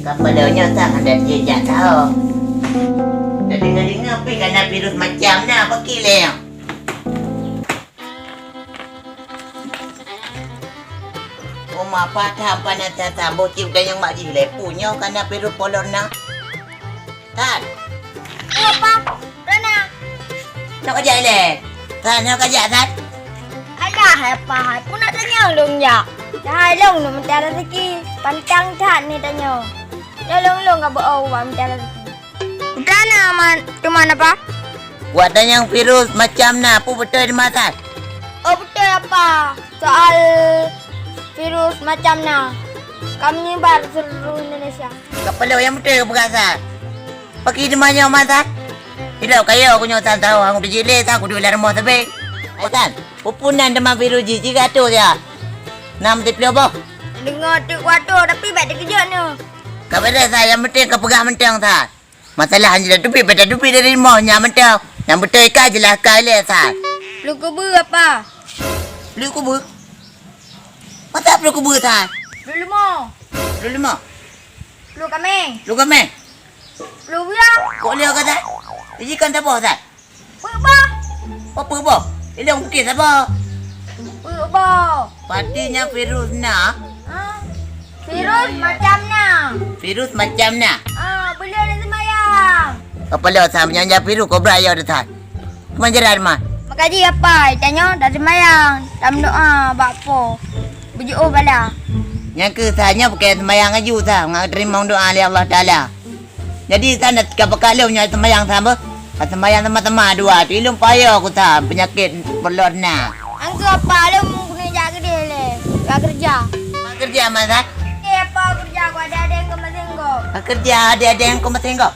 Kepalanya tak ada jejak tahu. Dah dengar-dengar pergi kena virus macam ni apa kileh. Rumah patah apa nak tak bocil dan yang mak jileh punya kena virus polona. Tan. Apa? Rana. Nak kerja le. Tan nak kerja Tan. Alah, apa? Aku nak tanya long ya. Dah long nak minta rezeki. Pantang tak ni tanya. Ya long enggak bohong minta rezeki. Rana man, cuma apa? Buat dan yang virus macam na apa betul di mata. Oh betul apa? Soal virus macam na. Kami nyebar seluruh Indonesia. Kepala yang betul berasa. Pakai di mana mata? Tidak kaya aku nyotan tahu aku dijilih tak aku di dalam rumah tapi. Tan, pupunan demam virus jiji gato dia. Nam tip apa? Dengar tu waktu tapi baik dia kerja ni. Kepada saya penting kepegang mentang tak. Masalah hanya dupi pada dupi dari rumahnya mentang. Yang betul ikan jelas kali tak. Lu kubur apa? Beli kubur. Mata beli kubur tak. Lu lemah. Lu lima. Lu kami. Lu kami. Lu biar. Kok lihat kata? Jadi kan tak apa tak. Apa? Apa? Ini yang putih tak apa. Apa? Patinya virus na. Virus macam na. Virus macam na. Boleh ada semayang. Kepala saya menyanja virus kau beraya dah tak. Kemanjaran mah. Makaji apa? Tanya dah semayang. Dalam doa bakpo. Bujuk bala. Yang ke saya pakai semayang aju tak. Mengaku terima doa oleh Allah Ta'ala. Jadi saya nak kapal punya semayang sama. Semayang sama-sama dua tu. Ilmu payah aku tak. Penyakit pelor na. Angku apa? Lu guna jaga dia le. Gak kerja. Kerja masa? Apa kerja? Aku ada yang kau masih kau. Kerja ada yang kau masih kau.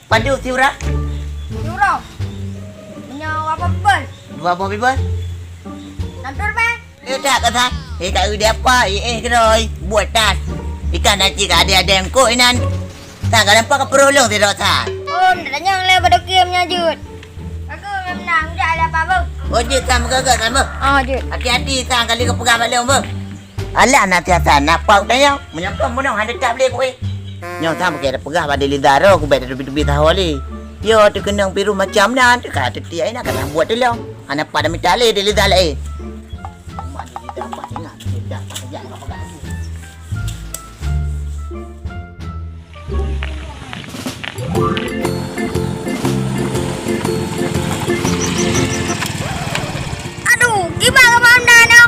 Padu siura? Jurong. Punya apa pun? Dua apa bibas? Nantur pe? Tak kata. Tak ada apa. Keroi. Buat tas. Ikan nanti ada yang kau inan. Tak nampak ke perolong tidak tak? Oh, nak tanya le pada game nyajut. Aku menang. Tak ada apa-apa. Oh, je sama gagak sama. Jut. Hati-hati tak kali kau pegang balik apa. Alah nanti asal nampak tanya. Menyapa munang ada tak boleh kau. Nyong tak pakai pegang pada lidah ro aku better lebih tahu ali. Yo tu kena biru macam nan tu kata dia nak kena buat dulu. Ana pada minta le dia lidah le. Mana lidah apa ingat lidah kerja kau pegang. Aduh, gimana kamu anda no?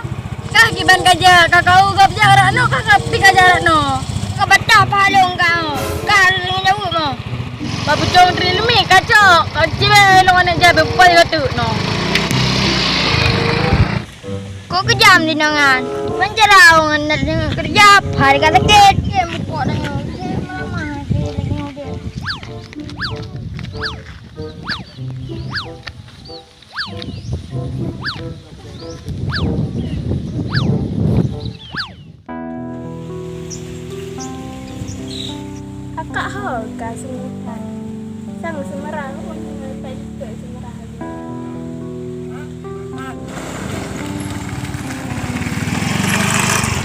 Kah giban kerja, kau gap jarak no, kah pi jarak no. Kau betah palung kau. Kah dengan jauh mo. Babu jong drill mi kacau. Kau cibe lo nak jabe pai katu no. Kau kejam di nangan. Mencerau nak kerja hari kata ket. Ke muka dah no. Ke mama ke lagi ngode. Kakak harga semutan. Sang semerang mengenai juga semerang.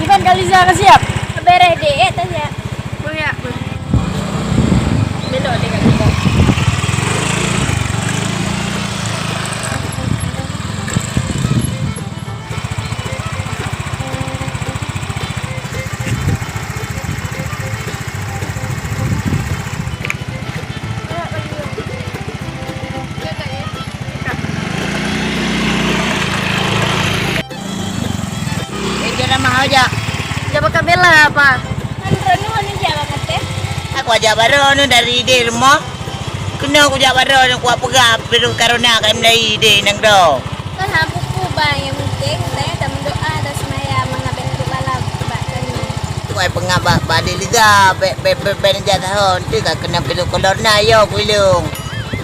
Iban Kaliza siap. Beres dek tak siap. Boleh. Belok dekat kita. Aja. Coba kau bela apa? Androno mana jalan kate? Aku aja baru ni dari ide rumah. Kena aku aja baru ni kuat pegang virus corona kan dari ide nang do. Kan hampuku bang yang penting saya dalam doa dan semaya mengambil kepala kebaikan. Tu ai pengabak badai liga ben jatuh tu kan kena virus corona yo kulung.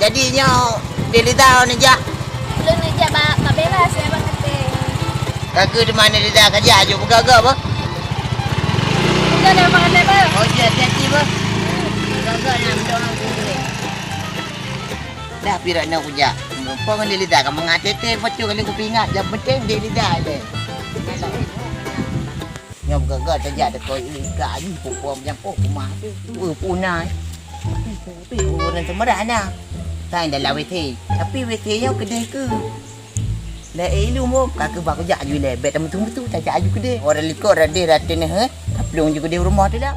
Jadinya dia lidah ni ja. Belum aja bak bela saya bang kate. Aku di mana lidah kerja je bergagak apa? Bukan yang makan apa? Oh, hati-hati apa? Gagak nak minta orang kulit. Dah pirak nak kerja. Apa dengan dia lidah? Kamu ngatete, lepas tu kali aku ingat. Yang penting dia lidah je. Yang gagal tajak ada kau gaji pupuk yang kumah tu. Punai. Tapi orang semerana. Tang dalam WT. Tapi WT yang kedai ke? Lah elu mo kakak bak kerja aju le. Bet betul-betul tajak aju kedai. Orang likor ada ratin he. Kaplong juga di rumah tu dah.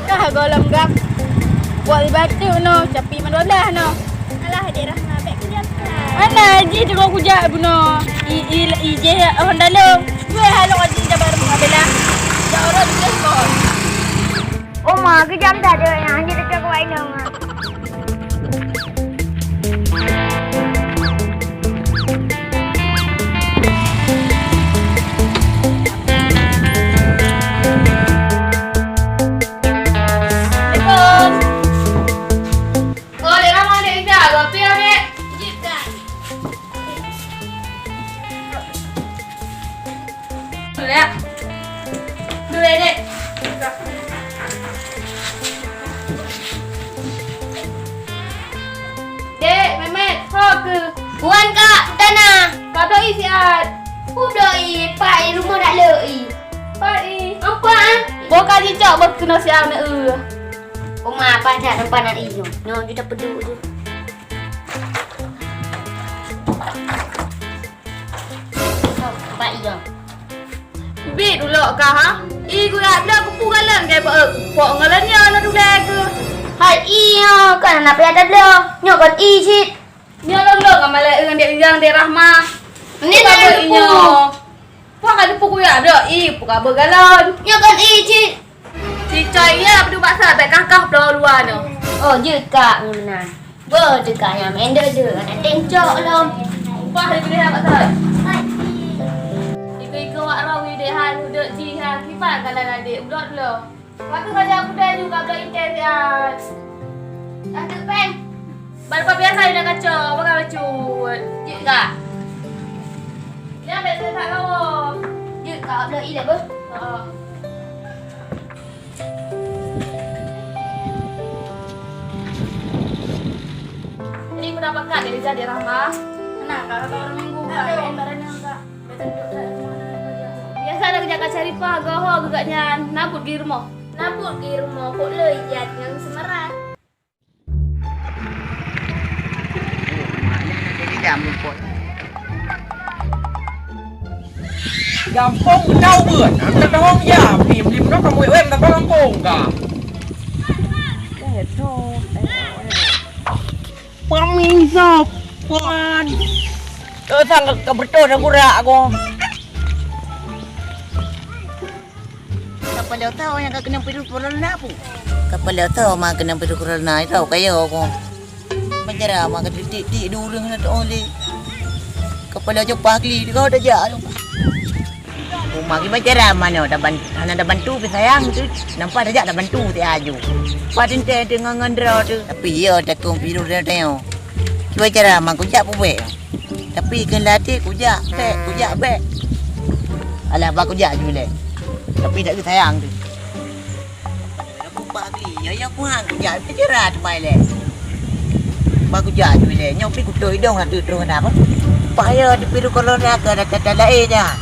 Dah golong gak. Buat batu no, capi mana dah no. Alah, Adik Rahma baik kerja apa? Ana ji tu aku jak buno. I je Honda lo. Gue halo aja jabar mengambil. Ya orang tu kau. Oh mak kejam dah ada yang hanya dekat kau aina mak. Puan kak, tanah. Kau doi siat. Doi, pak rumah dak lei. Pai. Apa? Boka cicak bok kena siam ne Oma apa dak nampak nak iyo. No, kita peduk tu. Pak iyo. Bit dulu kah ha? Iku nak dah kupu galan ke pok ngalannya na dulu ke. Hai iyo, kan nak ada belum? Nyok kan icit. Nya long amale dengan dia yang dia Rahma. Ni tak inyo. Pak ada puku ya ada. Puka bergalan. Nyok kan icit. Cicainya pedu baksa baik kakak belau luar no. Oh, je kak ngena. Dekatnya main dah je. Nak tengcok lom. Pak hari dia baksa. Iku wak rawi dek han dek ji ha kipak galan adik blot lo. Waktu kerja aku dah juga blot intes ya. Ada pen. Bapak biasa dia kacau, bakal lacut. Je kak. Dia ambil saya tak kau. Je kak dah ile ber. Ini aku dapat kak dari Jadi Rahma. Kenapa kak orang minggu kak? Barangnya kak. Biasa ada kerja cari pak, goho gagaknya nabut di rumah. Nabut di rumah kok le jat yang semerat. Jadi dah mumput. Gampang kau buat, nak tahu ya, lim nak kamu tak gampang kah? Pamisap, pan. Sang kebetul aku rak aku. Kapal tahu yang kena perlu corona pu. Kapal tahu mak kena perlu corona tahu kaya aku. Menjara mak di dulu nak oleh. Kapal jo pagli kau dah jalan. Rumah kita menjara mana dah bantu sayang tu. Nampak dah dah bantu ti aju. Padin teh dengan ngandra tu. Tapi ya tak kong biru dah tengok. Cuba cara mak kujak pu Tapi kan latih kujak bek. Alah bak kujak je. Tapi tak sayang tu. Aku pagi, ya aku hang kujak bercerat mai le. Bak kujak je le. Nyok pi kutoi dong lah tu kenapa? Payah di piru kalau nak ada kata lain dah.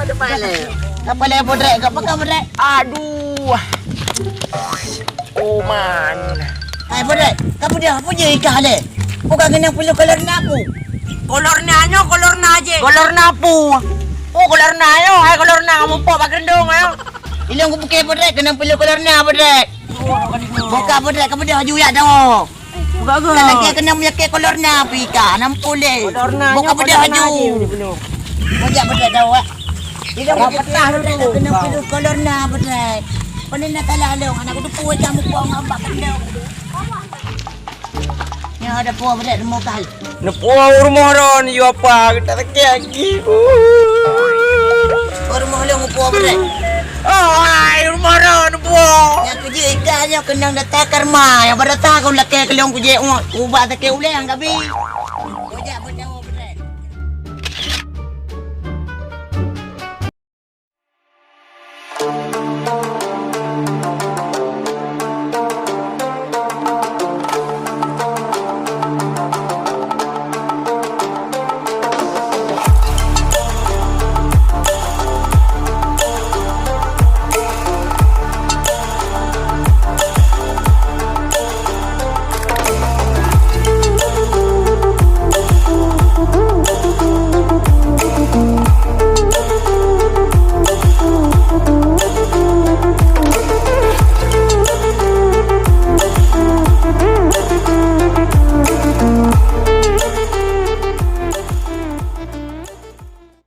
Ada mai le. Apa le bodrek? Apa kau bodrek? Aduh. Oh man. Hai bodrek, kamu dia apa je ikah le? Bukan kena perlu kolor napu. Kolor na je. Kolor napu. Oh kolor na yo, hai kolor na kamu pok bakendong ayo. Ilong aku pakai bodrek kena perlu kolor na bodrek. Bukan bodrek kamu dia haju ya dah. Buka ke? Kalau dia kena punya kolor na pika, nampu le. Kolor na. Bukan bodrek haju. Bojak bodrek dah wak. Ilong aku petah dulu. Kena perlu kolor na bodrek. Pandai nak kalah long anak aku tu puas kamu puang ngambak kendong. Ya ada puas bodrek demo kali. Nepuah rumah ron you apa? Kita tak lagi. Rumah long puas bodrek. Oh, hai rumah ron nepuah. Yang kerja ikannya kenang dah takar ma. Yang pada tak kau lakai kelong kerja ubah tak ke uleng kabi. Bojak bodrek. Bodrek.